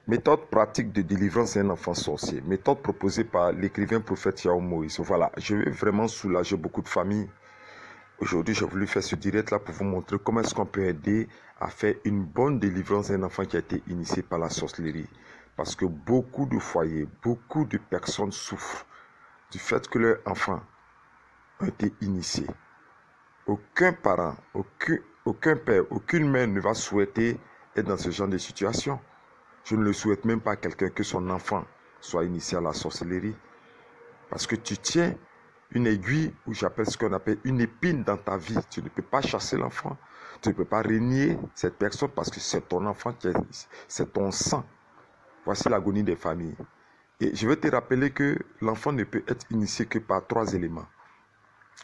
Méthode pratique de délivrance d'un enfant sorcier. Méthode proposée par l'écrivain prophète Yahweh Moïse. Voilà, je vais vraiment soulager beaucoup de familles. Aujourd'hui, j'ai voulu faire ce direct-là pour vous montrer comment est-ce qu'on peut aider à faire une bonne délivrance d'un enfant qui a été initié par la sorcellerie. Parce que beaucoup de foyers, beaucoup de personnes souffrent du fait que leurs enfants ont été initiés. Aucun parent, aucun père, aucune mère ne va souhaiter être dans ce genre de situation. Je ne le souhaite même pas à quelqu'un que son enfant soit initié à la sorcellerie. Parce que tu tiens une aiguille, ou j'appelle ce qu'on appelle une épine dans ta vie. Tu ne peux pas chasser l'enfant. Tu ne peux pas régner cette personne parce que c'est ton enfant, c'est ton sang. Voici l'agonie des familles. Et je vais te rappeler que l'enfant ne peut être initié que par 3 éléments.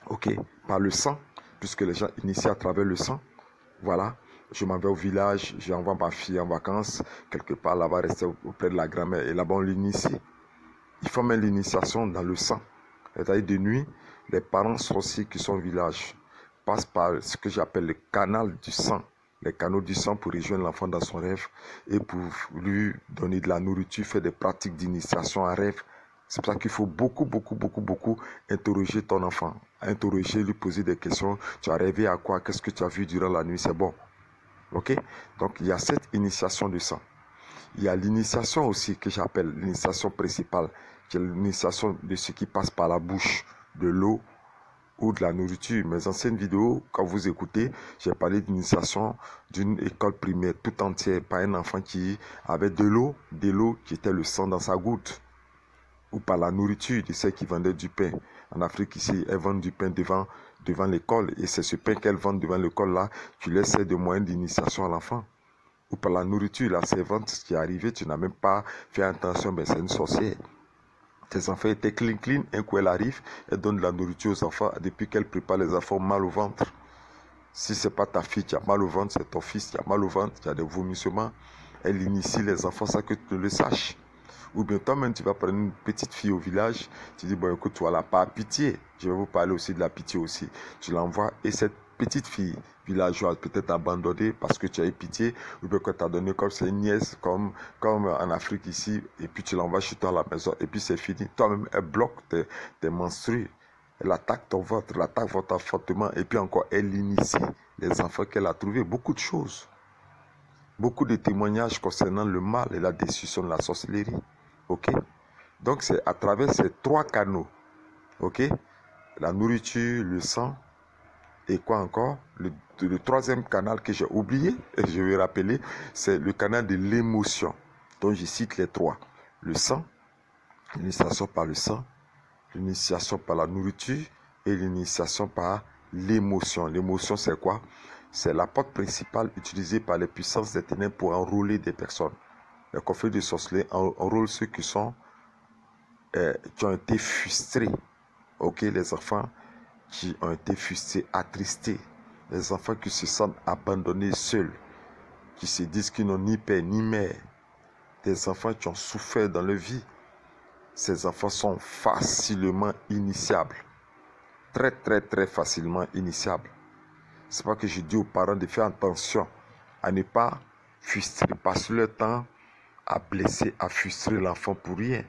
Ok, par le sang, puisque les gens initient à travers le sang. Voilà, je m'en vais au village, j'envoie ma fille en vacances, quelque part là-bas, rester auprès de la grand-mère, et là-bas on l'initie. Il faut mettre l'initiation dans le sang. C'est-à-dire de nuit, les parents sorciers qui sont au village passent par ce que j'appelle le canal du sang, les canaux du sang pour rejoindre l'enfant dans son rêve et pour lui donner de la nourriture, faire des pratiques d'initiation en rêve. C'est pour ça qu'il faut beaucoup interroger ton enfant, interroger, lui poser des questions. Tu as rêvé à quoi? Qu'est-ce que tu as vu durant la nuit? C'est bon. Ok? Donc il y a cette initiation du sang. Il y a l'initiation aussi que j'appelle l'initiation principale, qui est l'initiation de ce qui passe par la bouche, de l'eau ou de la nourriture. Mes anciennes vidéos, quand vous écoutez, j'ai parlé d'initiation d'une école primaire tout entière par un enfant qui avait de l'eau qui était le sang dans sa goutte, ou par la nourriture de ceux qui vendaient du pain. En Afrique ici, elles vendent du pain devant l'école, et c'est ce pain qu'elles vendent devant l'école là qui laisse de moyens d'initiation à l'enfant. Ou par la nourriture, la servante qui est arrivée, tu n'as même pas fait attention, mais c'est une sorcière. Tes enfants étaient clean, un coup elle arrive, elle donne de la nourriture aux enfants, depuis qu'elle prépare les enfants mal au ventre. Si ce n'est pas ta fille qui a mal au ventre, c'est ton fils qui a mal au ventre, qui a des vomissements, elle initie les enfants sans que tu le saches. Ou bien toi-même, tu vas prendre une petite fille au village, tu dis, bon écoute, toi là, pas pitié, je vais vous parler aussi de la pitié aussi. Tu l'envoies et cette petite fille villageoise peut-être abandonnée parce que tu as eu pitié, ou bien que tu as donné comme c'est une nièce, comme en Afrique ici, et puis tu l'envoies chez toi à la maison, et puis c'est fini. Toi-même, elle bloque tes menstrues, elle attaque ton ventre, elle attaque votre enfantement, et puis encore, elle initie les enfants qu'elle a trouvés, beaucoup de choses. Beaucoup de témoignages concernant le mal et la destruction de la sorcellerie. Ok? Donc c'est à travers ces 3 canaux. Ok? La nourriture, le sang, et quoi encore? Le 3e canal que j'ai oublié, et je vais rappeler, c'est le canal de l'émotion, dont je cite les 3. Le sang, l'initiation par le sang, l'initiation par la nourriture et l'initiation par l'émotion. L'émotion, c'est quoi? C'est la porte principale utilisée par les puissances des ténèbres pour enrôler des personnes. Les conflits de sorcellerie enrôlent ceux qui ont été frustrés. Ok, les enfants qui ont été frustrés, attristés. Les enfants qui se sentent abandonnés seuls, qui se disent qu'ils n'ont ni père ni mère. Des enfants qui ont souffert dans leur vie. Ces enfants sont facilement initiables. Très facilement initiables. C'est pas que je dis aux parents de faire attention à ne pas frustrer, passer leur temps à blesser, à frustrer l'enfant pour rien,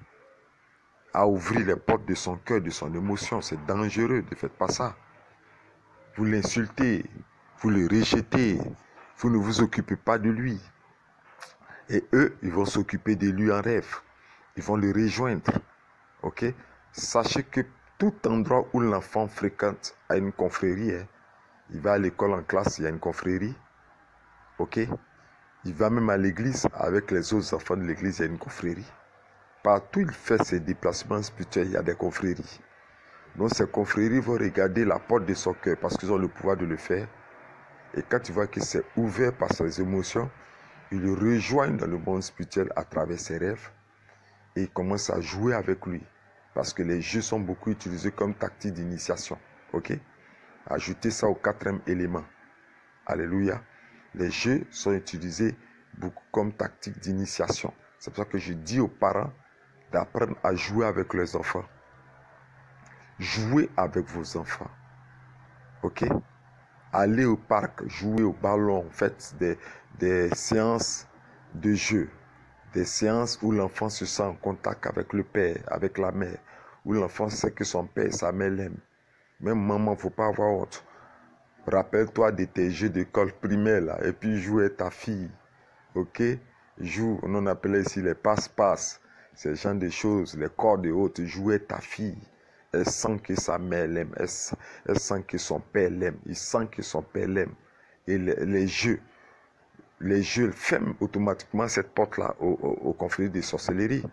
à ouvrir les portes de son cœur, de son émotion. C'est dangereux, ne faites pas ça. Vous l'insultez, vous le rejetez, vous ne vous occupez pas de lui. Et eux, ils vont s'occuper de lui en rêve. Ils vont le rejoindre. Ok? Sachez que tout endroit où l'enfant fréquente a une confrérie, il va à l'école en classe, il y a une confrérie. Ok? Il va même à l'église avec les autres enfants de l'église, il y a une confrérie. Partout où il fait ses déplacements spirituels, il y a des confréries. Donc ces confréries vont regarder la porte de son cœur parce qu'ils ont le pouvoir de le faire. Et quand tu vois que c'est ouvert par ses émotions, ils le rejoignent dans le monde spirituel à travers ses rêves et ils commencent à jouer avec lui. Parce que les jeux sont beaucoup utilisés comme tactique d'initiation. Ok? Ajoutez ça au 4e élément. Alléluia. Les jeux sont utilisés beaucoup comme tactique d'initiation. C'est pour ça que je dis aux parents d'apprendre à jouer avec leurs enfants. Jouez avec vos enfants. Ok? Allez au parc, jouer au ballon, faites des séances de jeu, des séances où l'enfant se sent en contact avec le père, avec la mère, où l'enfant sait que son père et sa mère l'aiment. Même maman, il ne faut pas avoir honte. Rappelle-toi de tes jeux d'école primaire là, et puis joue avec ta fille. Ok? Joue, on appelait ici les passe-passe. Ces genre de choses, les cordes et autres. Joue avec ta fille. Elle sent que sa mère l'aime. Elle sent que son père l'aime. Il sent que son père l'aime. Et les jeux ferment automatiquement cette porte-là au conflit de sorcellerie.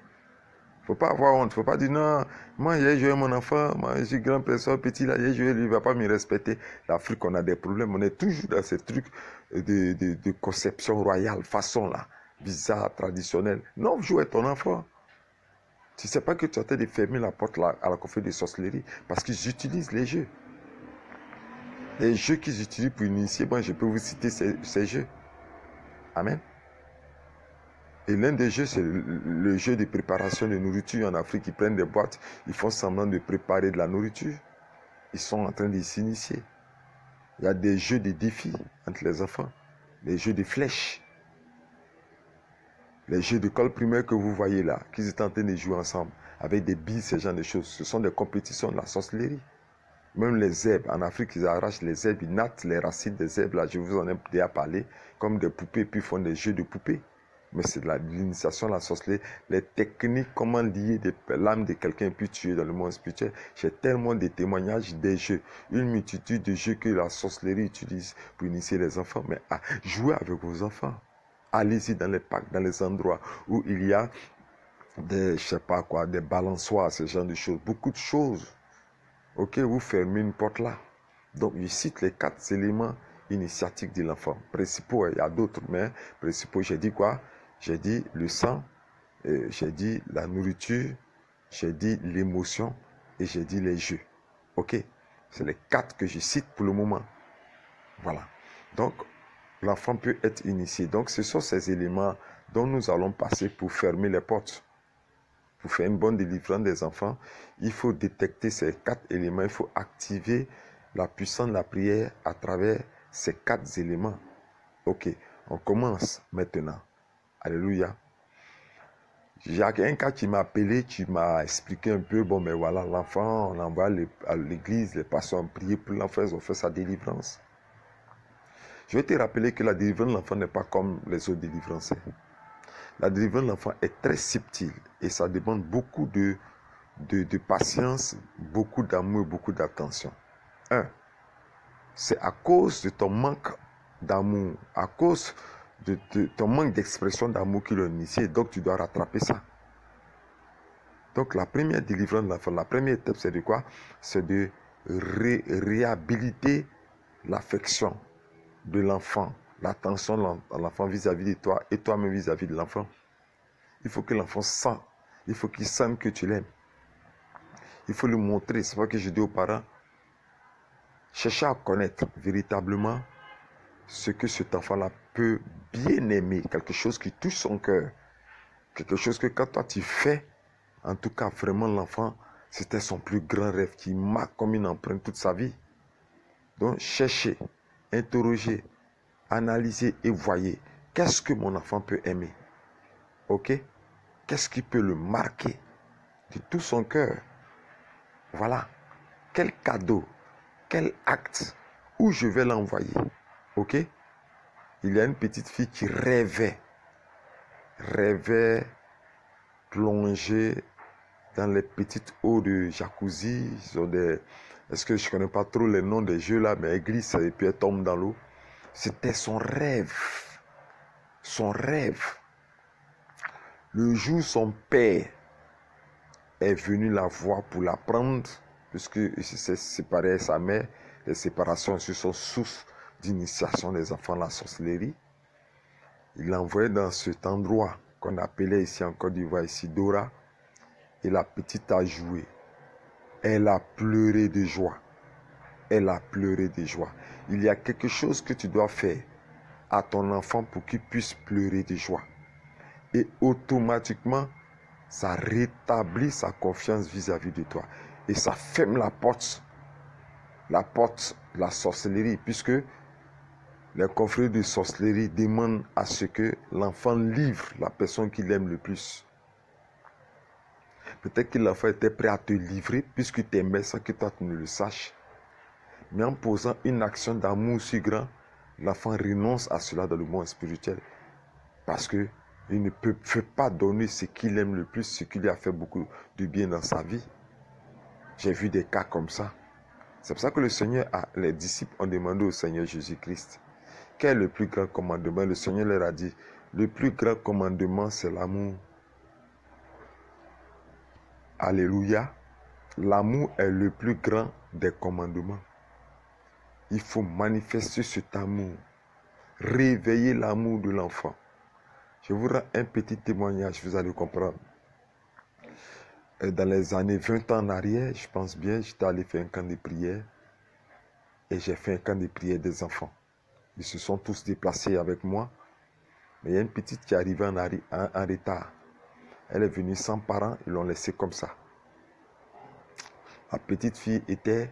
Faut pas avoir honte, faut pas dire non, moi j'ai joué mon enfant, moi je suis grand personne, petit là, j'ai joué, lui il va pas me respecter. L'Afrique, on a des problèmes, on est toujours dans ces trucs de conception royale, façon là, bizarre, traditionnelle. Non, joue avec ton enfant. Tu sais pas que tu es en train de fermer la porte là, à la conflit de sorcellerie, parce qu'ils utilisent les jeux. Les jeux qu'ils utilisent pour initier, moi je peux vous citer ces jeux. Amen. Et l'un des jeux, c'est le jeu de préparation de nourriture en Afrique. Ils prennent des boîtes, ils font semblant de préparer de la nourriture. Ils sont en train de s'initier. Il y a des jeux de défis entre les enfants. Les jeux de flèches. Les jeux d'école primaire que vous voyez là, qu'ils étaient en train de jouer ensemble, avec des billes, ce genre de choses. Ce sont des compétitions de la sorcellerie. Même les herbes, en Afrique, ils arrachent les herbes, ils nattent les racines des herbes. Là, je vous en ai déjà parlé, comme des poupées, puis ils font des jeux de poupées. Mais c'est de l'initiation, la sorcellerie, les techniques, comment lier l'âme de quelqu'un et puis tuer dans le monde spirituel. J'ai tellement de témoignages des jeux, une multitude de jeux que la sorcellerie utilise pour initier les enfants. Mais jouez avec vos enfants. Allez-y dans les parcs, dans les endroits où il y a des, je sais pas quoi, des balançoires, ce genre de choses, beaucoup de choses. Ok, vous fermez une porte là. Donc, je cite les 4 éléments initiatiques de l'enfant. Principaux, il y a d'autres, mais principaux, j'ai dit quoi? J'ai dit le sang, j'ai dit la nourriture, j'ai dit l'émotion et j'ai dit les jeux. Ok? C'est les 4 que je cite pour le moment. Voilà. Donc, l'enfant peut être initié. Donc, ce sont ces éléments dont nous allons passer pour fermer les portes. Pour faire une bonne délivrance des enfants, il faut détecter ces 4 éléments. Il faut activer la puissance de la prière à travers ces 4 éléments. Ok, on commence maintenant. Alléluia. Il y a un cas qui m'a appelé, qui m'a expliqué un peu, bon, mais voilà, l'enfant, on envoie à l'église, les pasteurs ont prié pour l'enfant, ils ont fait sa délivrance. Je vais te rappeler que la délivrance de l'enfant n'est pas comme les autres délivrances. La délivrance de l'enfant est très subtile et ça demande beaucoup de patience, beaucoup d'amour et beaucoup d'attention. C'est à cause de ton manque d'amour, à cause de ton manque d'expression d'amour qu'il a initié, donc tu dois rattraper ça. Donc la première délivrance de l'enfant, la première étape, c'est de quoi? C'est de réhabiliter l'affection de l'enfant, l'attention de l'enfant vis-à-vis de toi et toi-même vis-à-vis de l'enfant. Il faut que l'enfant sente, il faut qu'il sente que tu l'aimes. Il faut lui montrer, c'est pas que je dis aux parents, cherchez à connaître véritablement ce que cet enfant-là peut bien aimer, quelque chose qui touche son cœur, quelque chose que quand toi tu fais, en tout cas vraiment l'enfant, c'était son plus grand rêve qui marque comme une empreinte toute sa vie. Donc cherchez, interrogez, analysez et voyez, qu'est-ce que mon enfant peut aimer? Ok? Qu'est-ce qui peut le marquer de tout son cœur? Voilà. Quel cadeau, quel acte, où je vais l'envoyer? Ok? Il y a une petite fille qui rêvait plonger dans les petites eaux de jacuzzi. Est-ce que je ne connais pas trop les noms des jeux là, mais elle glisse et puis elle tombe dans l'eau. C'était son rêve. Son rêve. Le jour où son père est venu la voir pour la prendre, puisque il s'est séparé de sa mère, les séparations sur son source d'initiation des enfants, la sorcellerie. Il l'a envoyé dans cet endroit qu'on appelait ici en Côte d'Ivoire, ici Dora. Et la petite a joué. Elle a pleuré de joie. Elle a pleuré de joie. Il y a quelque chose que tu dois faire à ton enfant pour qu'il puisse pleurer de joie. Et automatiquement, ça rétablit sa confiance vis-à-vis de toi. Et ça ferme la porte de la sorcellerie, puisque Les confrères de sorcellerie demandent à ce que l'enfant livre la personne qu'il aime le plus. Peut-être que l'enfant était prêt à te livrer puisque tu aimais sans que toi tu ne le saches. Mais en posant une action d'amour si grand, l'enfant renonce à cela dans le monde spirituel. Parce qu'il ne peut pas donner ce qu'il aime le plus, ce qui lui a fait beaucoup de bien dans sa vie. J'ai vu des cas comme ça. C'est pour ça que les disciples ont demandé au Seigneur Jésus-Christ, quel est le plus grand commandement? Le Seigneur leur a dit, le plus grand commandement, c'est l'amour. Alléluia. L'amour est le plus grand des commandements. Il faut manifester cet amour. Réveiller l'amour de l'enfant. Je vous rends un petit témoignage, vous allez comprendre. Dans les années 20 ans en arrière, je pense bien, j'étais allé faire un camp de prière. Et j'ai fait un camp de prière des enfants. Ils se sont tous déplacés avec moi. Mais il y a une petite qui est arrivée en retard. Elle est venue sans parents, ils l'ont laissée comme ça. La petite fille était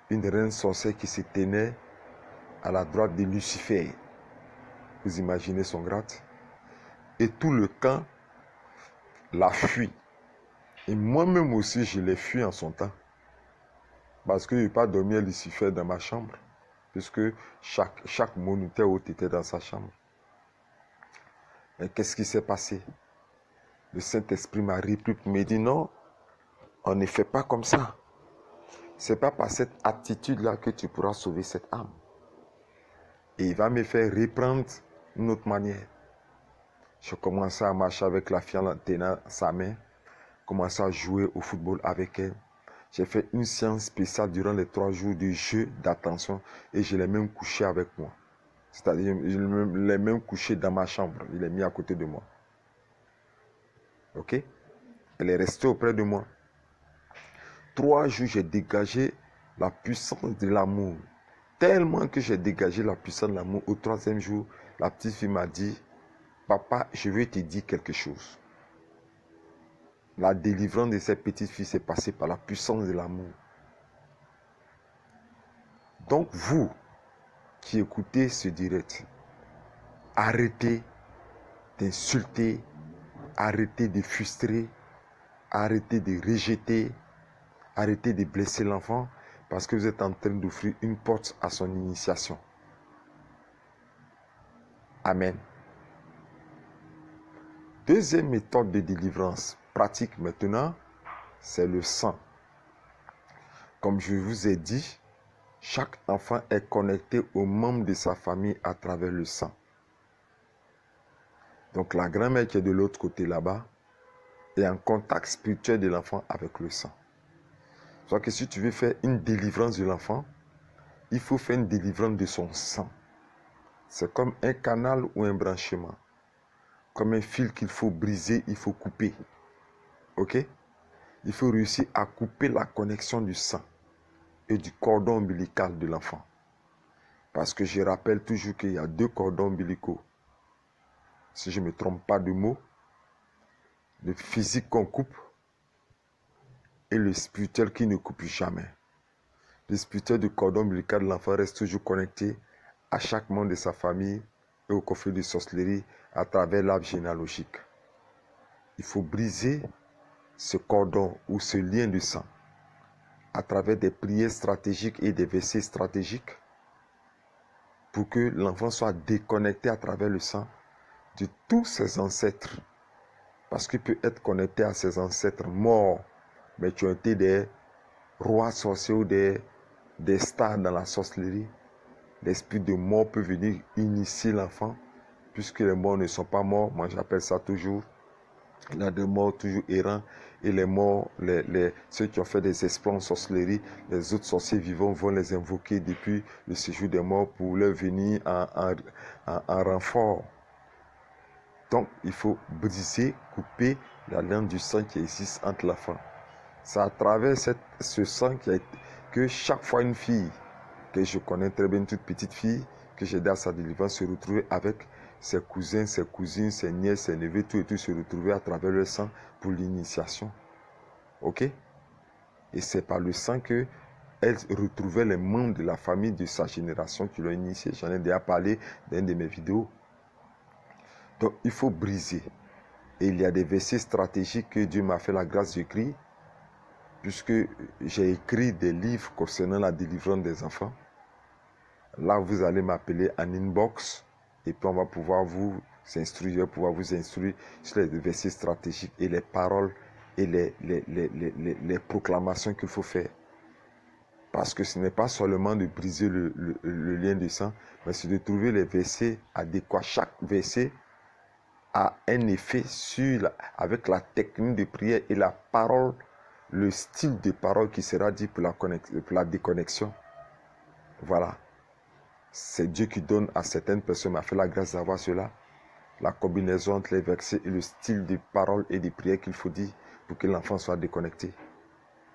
une reine sorcière qui se tenait à la droite de Lucifer. Vous imaginez son grade? Et tout le camp l'a fui. Et moi-même aussi, je l'ai fui en son temps. Parce que je n'ai pas dormi à Lucifer dans ma chambre. Puisque chaque moniteur haute était dans sa chambre. Et qu'est-ce qui s'est passé? Le Saint-Esprit m'a repris pour me dire non, on ne fait pas comme ça. Ce n'est pas par cette attitude-là que tu pourras sauver cette âme. Et il va me faire reprendre une autre manière. Je commençais à marcher avec la fille en tenant sa main. Commençais à jouer au football avec elle. J'ai fait une séance spéciale durant les 3 jours de jeu, d'attention. Et je l'ai même couché avec moi. C'est-à-dire, je l'ai même couché dans ma chambre. Il est mis à côté de moi. Ok? Elle est restée auprès de moi. 3 jours, j'ai dégagé la puissance de l'amour. Tellement que j'ai dégagé la puissance de l'amour. Au 3e jour, la petite fille m'a dit, papa, je vais te dire quelque chose. La délivrance de cette petite fille s'est passée par la puissance de l'amour. Donc vous, qui écoutez ce direct, arrêtez d'insulter, arrêtez de frustrer, arrêtez de rejeter, arrêtez de blesser l'enfant parce que vous êtes en train d'offrir une porte à son initiation. Amen. Deuxième méthode de délivrance pratique maintenant, c'est le sang. Comme je vous ai dit, chaque enfant est connecté aux membres de sa famille à travers le sang. Donc la grand-mère qui est de l'autre côté là-bas est en contact spirituel de l'enfant avec le sang. Soit que si tu veux faire une délivrance de l'enfant, il faut faire une délivrance de son sang. C'est comme un canal ou un branchement. Comme un fil qu'il faut briser, il faut couper. Ok? Il faut réussir à couper la connexion du sang et du cordon ombilical de l'enfant. Parce que je rappelle toujours qu'il y a 2 cordons ombilicaux. Si je ne me trompe pas de mots, le physique qu'on coupe et le spirituel qui ne coupe jamais. Le spirituel du cordon ombilical de l'enfant reste toujours connecté à chaque membre de sa famille et au conflit de sorcellerie à travers l'arbre généalogique. Il faut briser ce cordon ou ce lien de sang à travers des prières stratégiques et des versets stratégiques pour que l'enfant soit déconnecté à travers le sang de tous ses ancêtres. Parce qu'il peut être connecté à ses ancêtres morts, mais qui ont été des rois sorciers ou des stars dans la sorcellerie. L'esprit de mort peut venir initier l'enfant, puisque les morts ne sont pas morts. Moi, j'appelle ça toujours, il y a des morts toujours errants, et les morts, ceux qui ont fait des exploits en sorcellerie, les autres sorciers vivants vont les invoquer depuis le séjour des morts pour leur venir en renfort. Donc, il faut briser, couper la liane du sang qui existe entre l'enfant. C'est à travers ce sang que chaque fois une fille, que je connais très bien, une toute petite fille, que j'ai aidé à sa délivrance, se retrouver avec ses cousins, ses cousines, ses nièces, ses neveux, tout et tout, se retrouver à travers le sang pour l'initiation. Ok? Et c'est par le sang que elle retrouvait les membres de la famille de sa génération qui l'ont initié. J'en ai déjà parlé dans une de mes vidéos. Donc, il faut briser. Et il y a des versets stratégiques que Dieu m'a fait la grâce d'écrire, puisque j'ai écrit des livres concernant la délivrance des enfants. Là, vous allez m'appeler en inbox et puis on va pouvoir vous instruire, sur les versets stratégiques et les paroles et les proclamations qu'il faut faire. Parce que ce n'est pas seulement de briser le lien de sang, mais c'est de trouver les versets adéquats. Chaque verset a un effet avec la technique de prière et la parole, le style de parole qui sera dit pour la déconnexion. Voilà. C'est Dieu qui donne à certaines personnes, m'a fait la grâce d'avoir cela, la combinaison entre les versets et le style de parole et de prière qu'il faut dire pour que l'enfant soit déconnecté.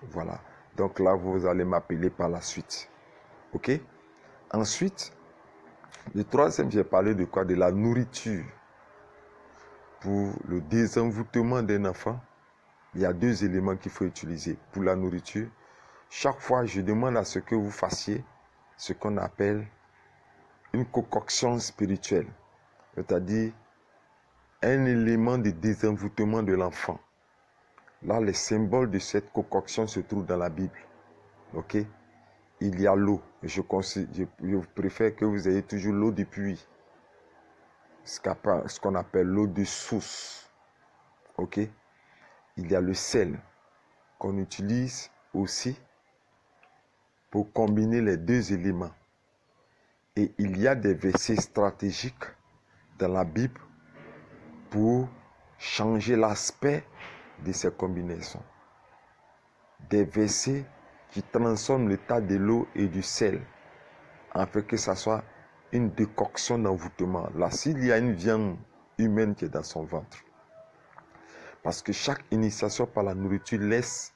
Voilà. Donc là, vous allez m'appeler par la suite. Ok? Ensuite, le troisième, j'ai parlé de quoi? De la nourriture. Pour le désenvoûtement d'un enfant, il y a 2 éléments qu'il faut utiliser. Pour la nourriture, chaque fois, je demande à ce que vous fassiez ce qu'on appelle une concoction spirituelle, c'est-à-dire un élément de désenvoûtement de l'enfant. Là, les symboles de cette concoction se trouvent dans la Bible. Ok? Il y a l'eau. Je préfère que vous ayez toujours l'eau du puits, ce qu'on appelle l'eau de source. Ok? Il y a le sel qu'on utilise aussi pour combiner les 2 éléments. Et il y a des versets stratégiques dans la Bible pour changer l'aspect de ces combinaisons. Des versets qui transforment l'état de l'eau et du sel, afin que ça soit une décoction d'envoûtement. Là, s'il y a une viande humaine qui est dans son ventre, parce que chaque initiation par la nourriture laisse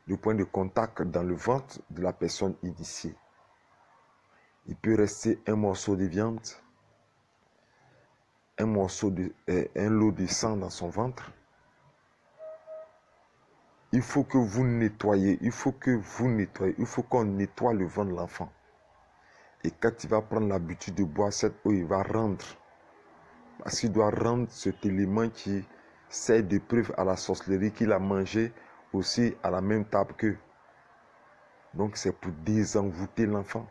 le point de contact dans le ventre de la personne initiée. Il peut rester un morceau de viande, un lot de sang dans son ventre. Il faut que vous nettoyez, il faut qu'on nettoie le ventre de l'enfant. Et quand il va prendre l'habitude de boire cette eau, il va rendre. Parce qu'il doit rendre cet élément qui sert de preuve à la sorcellerie qu'il a mangé aussi à la même table qu'eux. Donc c'est pour désenvoûter l'enfant.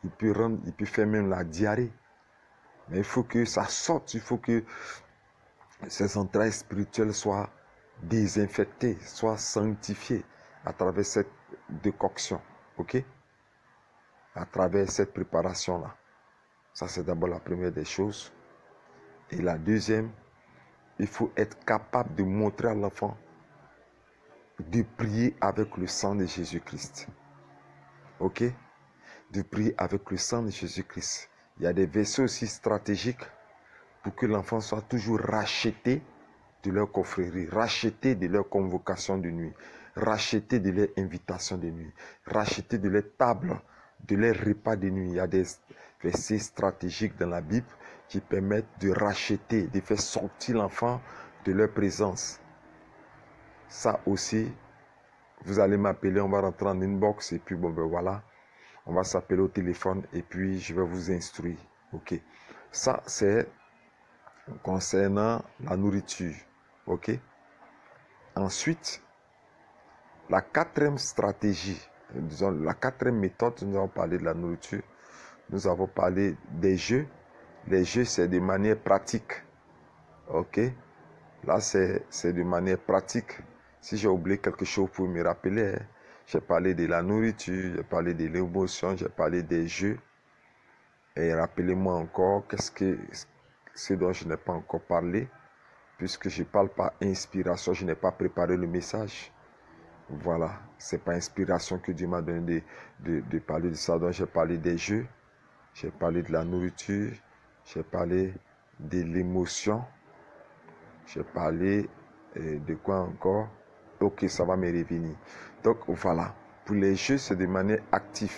Il peut faire même la diarrhée. Mais il faut que ça sorte, il faut que ses entrailles spirituelles soient désinfectées, soient sanctifiées à travers cette décoction. Ok? À travers cette préparation-là. Ça, c'est d'abord la première des choses. Et la deuxième, il faut être capable de montrer à l'enfant de prier avec le sang de Jésus-Christ. Ok? De prier avec le sang de Jésus-Christ. Il y a des versets aussi stratégiques pour que l'enfant soit toujours racheté de leur confrérie, racheté de leur convocation de nuit, racheté de leur invitation de nuit, racheté de leur table, de leur repas de nuit. Il y a des versets stratégiques dans la Bible qui permettent de racheter, de faire sortir l'enfant de leur présence. Ça aussi, vous allez m'appeler, on va rentrer en inbox et puis bon ben voilà, on va s'appeler au téléphone et puis je vais vous instruire. Ok. Ça c'est concernant la nourriture. Ok. Ensuite, la 4e stratégie, disons la 4e méthode, nous avons parlé de la nourriture, nous avons parlé des jeux. Les jeux, c'est de manière pratique. Ok. Là, c'est de manière pratique. Si j'ai oublié quelque chose, vous pouvez me rappeler. Hein. J'ai parlé de la nourriture, j'ai parlé de l'émotion, j'ai parlé des jeux. Et rappelez-moi encore ce dont je n'ai pas encore parlé. Puisque je parle par inspiration, je n'ai pas préparé le message. Voilà, c'est par inspiration que Dieu m'a donné de parler de ça. Donc j'ai parlé des jeux, j'ai parlé de la nourriture, j'ai parlé de l'émotion, j'ai parlé de quoi encore? Ok, ça va me revenir. Donc voilà, pour les jeux, c'est de manière active.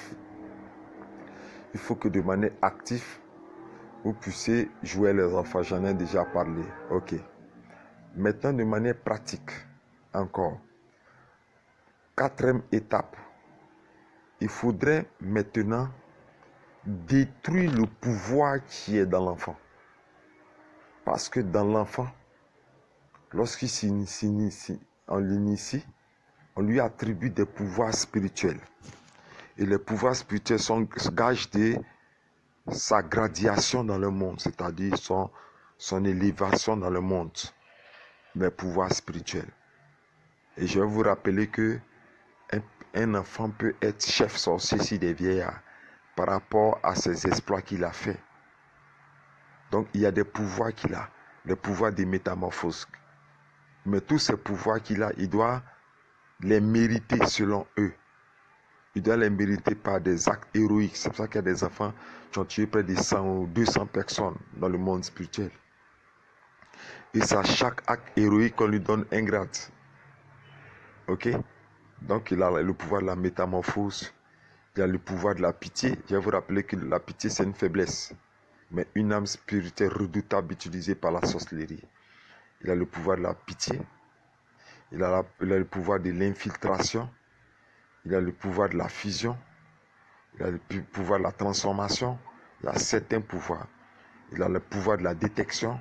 Il faut que de manière active, vous puissiez jouer les enfants. J'en ai déjà parlé. Ok. Maintenant, de manière pratique, encore. 4e étape. il faudrait maintenant détruire le pouvoir qui est dans l'enfant. Parce que dans l'enfant, lorsqu'il s'initie, on l'initie, on lui attribue des pouvoirs spirituels. Et les pouvoirs spirituels sont gages de sa gradation dans le monde, c'est-à-dire son élévation dans le monde, les pouvoirs spirituels. Et je vais vous rappeler que un enfant peut être chef sorcier s'il est vieillard par rapport à ses exploits qu'il a fait. Donc il y a des pouvoirs qu'il a, les pouvoirs des métamorphoses. Mais tous ces pouvoirs qu'il a, il doit les mériter selon eux. Il doit les mériter par des actes héroïques. C'est pour ça qu'il y a des enfants qui ont tué près de 100 ou 200 personnes dans le monde spirituel. Et c'est à chaque acte héroïque qu'on lui donne un grade. Ok? Donc il a le pouvoir de la métamorphose. Il a le pouvoir de la pitié. Je vais vous rappeler que la pitié c'est une faiblesse. Mais une âme spirituelle redoutable utilisée par la sorcellerie. Il a le pouvoir de la pitié. Il a le pouvoir de l'infiltration. Il a le pouvoir de la fusion. Il a le pouvoir de la transformation. Il a certains pouvoirs. Il a le pouvoir de la détection.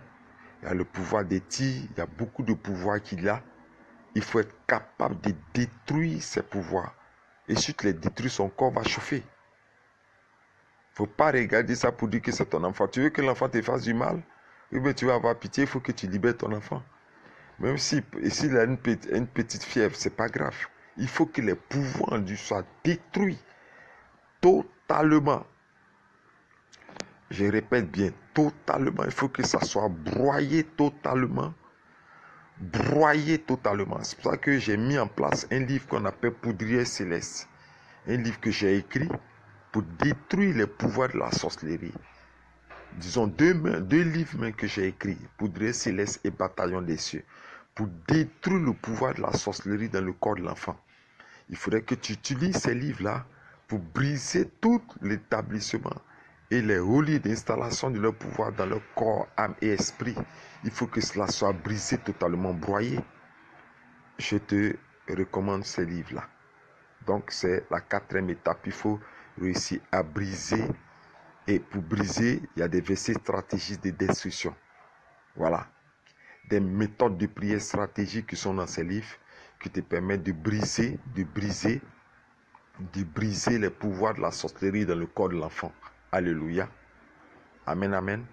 Il a le pouvoir des tirs. Il y a beaucoup de pouvoirs qu'il a. Il faut être capable de détruire ces pouvoirs. Et si tu les détruis, son corps va chauffer. Il ne faut pas regarder ça pour dire que c'est ton enfant. Tu veux que l'enfant te fasse du mal? Oui, mais tu vas avoir pitié. Il faut que tu libères ton enfant. Même s'il a une petite fièvre, ce n'est pas grave. Il faut que les pouvoirs du soient détruits totalement. Je répète bien, totalement. Il faut que ça soit broyé totalement. Broyé totalement. C'est pour ça que j'ai mis en place un livre qu'on appelle Poudrier Céleste. Un livre que j'ai écrit pour détruire les pouvoirs de la sorcellerie. Disons deux livres que j'ai écrits, Poudrier Céleste et Bataillon des cieux, pour détruire le pouvoir de la sorcellerie dans le corps de l'enfant. Il faudrait que tu utilises ces livres-là pour briser tout l'établissement et les reliés d'installation de leur pouvoir dans leur corps, âme et esprit. Il faut que cela soit brisé, totalement broyé. Je te recommande ces livres-là. Donc c'est la 4e étape. Il faut réussir à briser. Et pour briser, il y a des versets stratégiques de destruction. Voilà. Des méthodes de prière stratégiques qui sont dans ces livres qui te permettent de briser les pouvoirs de la sorcellerie dans le corps de l'enfant. Alléluia. Amen, amen.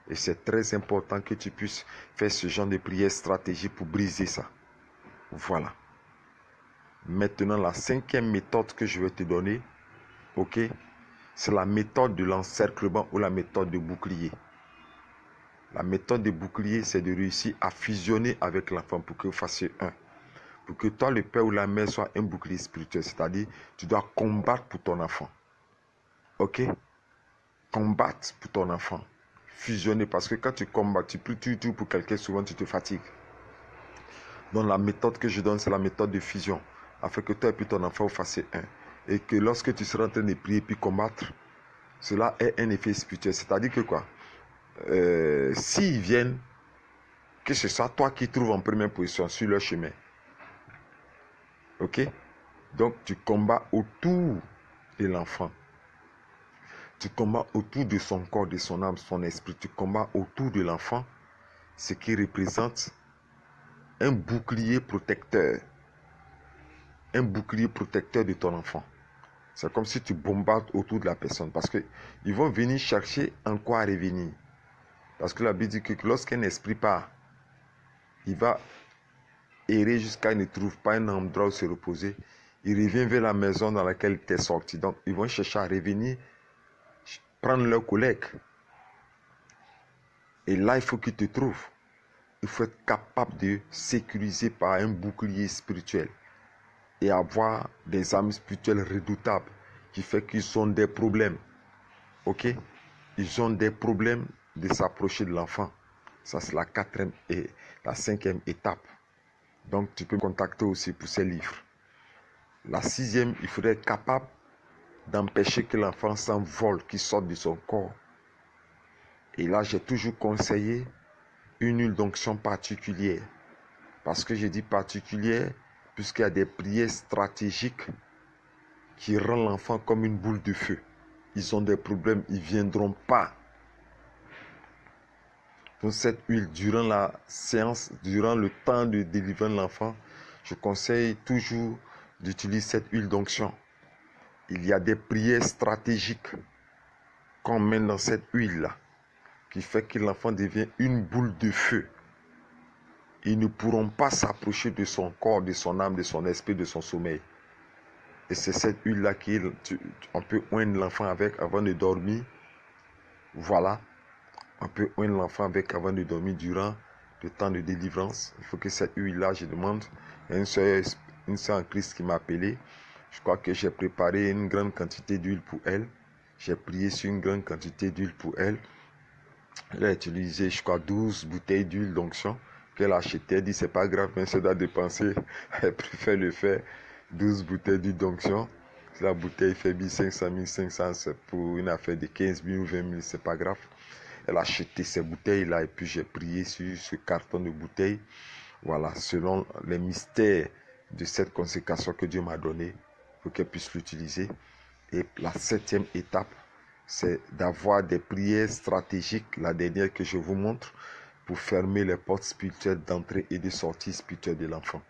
Et c'est très important que tu puisses faire ce genre de prière stratégique pour briser ça. Voilà. Maintenant, la 5e méthode que je vais te donner, ok, c'est la méthode de l'encerclement ou la méthode de bouclier. La méthode de bouclier, c'est de réussir à fusionner avec l'enfant pour que vous fassiez un. Pour que toi, le père ou la mère, soit un bouclier spirituel. C'est-à-dire, tu dois combattre pour ton enfant. Ok? Combattre pour ton enfant. Fusionner. Parce que quand tu combats, tu pries tout pour quelqu'un, souvent tu te fatigues. Donc la méthode que je donne, c'est la méthode de fusion. Afin que toi et puis ton enfant, vous fassiez un. Et que lorsque tu seras en train de prier puis combattre, cela est un effet spirituel. C'est-à-dire que quoi? S'ils viennent, que ce soit toi qui trouves en première position sur leur chemin. Ok? Donc tu combats autour de l'enfant. Tu combats autour de son corps, de son âme, son esprit. Tu combats autour de l'enfant, ce qui représente un bouclier protecteur. Un bouclier protecteur de ton enfant. C'est comme si tu bombardes autour de la personne. Parce qu'ils vont venir chercher en quoi revenir. Parce que la Bible dit que lorsqu'un esprit part, il va errer jusqu'à ne trouve pas un endroit où se reposer. Il revient vers la maison dans laquelle il était sorti. Donc, ils vont chercher à revenir, prendre leur collègue. Et là, il faut qu'ils te trouvent. Il faut être capable de sécuriser par un bouclier spirituel. Et avoir des âmes spirituelles redoutables qui fait qu'ils ont des problèmes. Ok? Ils ont des problèmes de s'approcher de l'enfant. Ça, c'est la 4e et la 5e étape. Donc, tu peux me contacter aussi pour ces livres. La 6e, il faudrait être capable d'empêcher que l'enfant s'envole, qu'il sorte de son corps. Et là, j'ai toujours conseillé une huile d'onction particulière. Parce que je dis particulière, puisqu'il y a des prières stratégiques qui rend l'enfant comme une boule de feu. Ils ont des problèmes, ils ne viendront pas. Donc cette huile, durant la séance, durant le temps de délivrer l'enfant, je conseille toujours d'utiliser cette huile d'onction. Il y a des prières stratégiques qu'on met dans cette huile-là, qui fait que l'enfant devient une boule de feu. Ils ne pourront pas s'approcher de son corps, de son âme, de son esprit, de son sommeil. Et c'est cette huile-là qu'on peut oindre l'enfant avec avant de dormir. Voilà. On peut oindre l'enfant avec avant de dormir durant le temps de délivrance. Il faut que cette huile-là, je demande. Il y a une sœur en Christ qui m'a appelé. Je crois que j'ai préparé une grande quantité d'huile pour elle. J'ai prié sur une grande quantité d'huile pour elle. Elle a utilisé, je crois, 12 bouteilles d'huile d'onction qu'elle a achetées. Elle dit, c'est pas grave, mais ça doit dépenser. Elle préfère le faire. 12 bouteilles d'huile d'onction. Si la bouteille fait 500 1500, c'est pour une affaire de 15 000 ou 20 000, c'est pas grave. Elle a acheté ces bouteilles-là et puis j'ai prié sur ce carton de bouteilles. Voilà, selon les mystères de cette consécration que Dieu m'a donnée pour qu'elle puisse l'utiliser. Et la 7e étape, c'est d'avoir des prières stratégiques, la dernière que je vous montre, pour fermer les portes spirituelles d'entrée et de sortie spirituelle de l'enfant.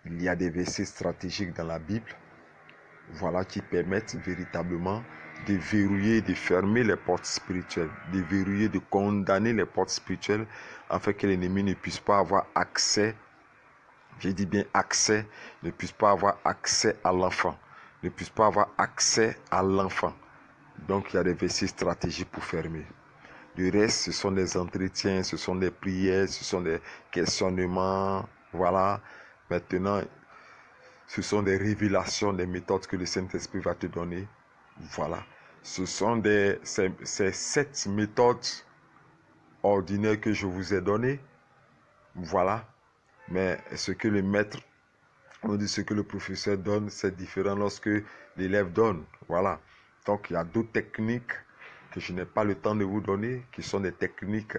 Il y a des versets stratégiques dans la Bible, voilà, qui permettent véritablement de verrouiller, de fermer les portes spirituelles, de verrouiller, de condamner les portes spirituelles, afin que l'ennemi ne puisse pas avoir accès, je dis bien accès, ne puisse pas avoir accès à l'enfant, ne puisse pas avoir accès à l'enfant. Donc il y a des versets stratégiques pour fermer. Le reste, ce sont des entretiens, ce sont des prières, ce sont des questionnements, voilà. Maintenant, ce sont des révélations, des méthodes que le Saint-Esprit va te donner. Voilà. Ce sont ces 7 méthodes ordinaires que je vous ai données. Voilà. Mais ce que le maître, on dit ce que le professeur donne, c'est différent lorsque l'élève donne. Voilà. Donc, il y a d'autres techniques que je n'ai pas le temps de vous donner, qui sont des techniques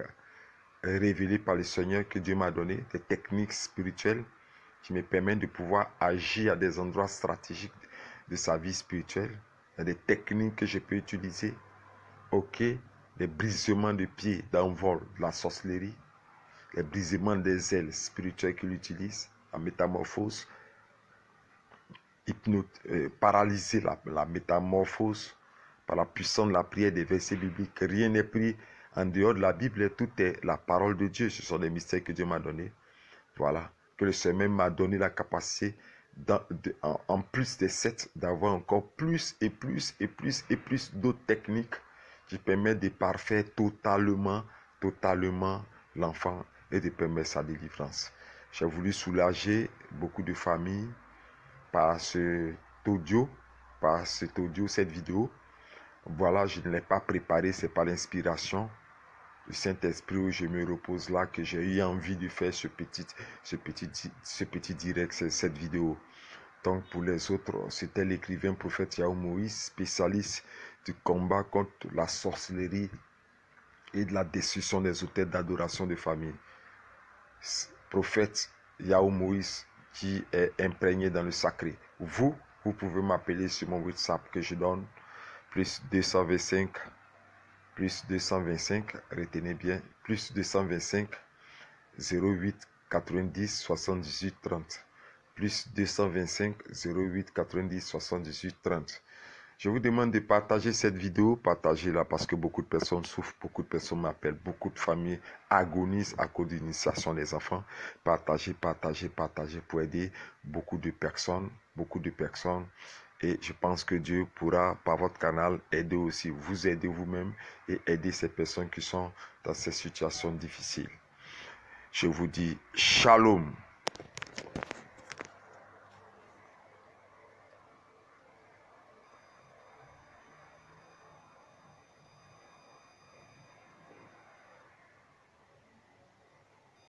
révélées par le Seigneur que Dieu m'a données, des techniques spirituelles qui me permettent de pouvoir agir à des endroits stratégiques de sa vie spirituelle. Il y a des techniques que je peux utiliser. Ok, les brisements de pieds d'envol, de la sorcellerie, les brisements des ailes spirituelles qu'il utilise, la métamorphose, paralyser la métamorphose par la puissance de la prière, des versets bibliques. Rien n'est pris en dehors de la Bible, tout est la parole de Dieu. Ce sont des mystères que Dieu m'a donnés. Voilà, que le Seigneur m'a donné la capacité, en plus des 7, d'avoir encore plus et plus et plus et plus d'autres techniques qui permettent de parfaire totalement l'enfant et de permettre sa délivrance. J'ai voulu soulager beaucoup de familles par cet audio, cette vidéo. Voilà, je ne l'ai pas préparé, c'est pas l'inspiration du Saint-Esprit où je me repose là que j'ai eu envie de faire ce petit direct, cette vidéo. Donc pour les autres, c'était l'écrivain prophète Yahou Moïse, spécialiste du combat contre la sorcellerie et de la destruction des autels d'adoration de famille. Prophète Yahou Moïse qui est imprégné dans le sacré. Vous pouvez m'appeler sur mon WhatsApp que je donne, plus 225, retenez bien, plus 225 08 90 78 30, plus 225 08 90 78 30. Je vous demande de partager cette vidéo, partagez-la parce que beaucoup de personnes souffrent, beaucoup de personnes m'appellent, beaucoup de familles agonisent à cause de l'initiation des enfants. Partagez pour aider beaucoup de personnes. Et je pense que Dieu pourra, par votre canal, aider aussi, vous aider vous-même et aider ces personnes qui sont dans ces situations difficiles. Je vous dis shalom.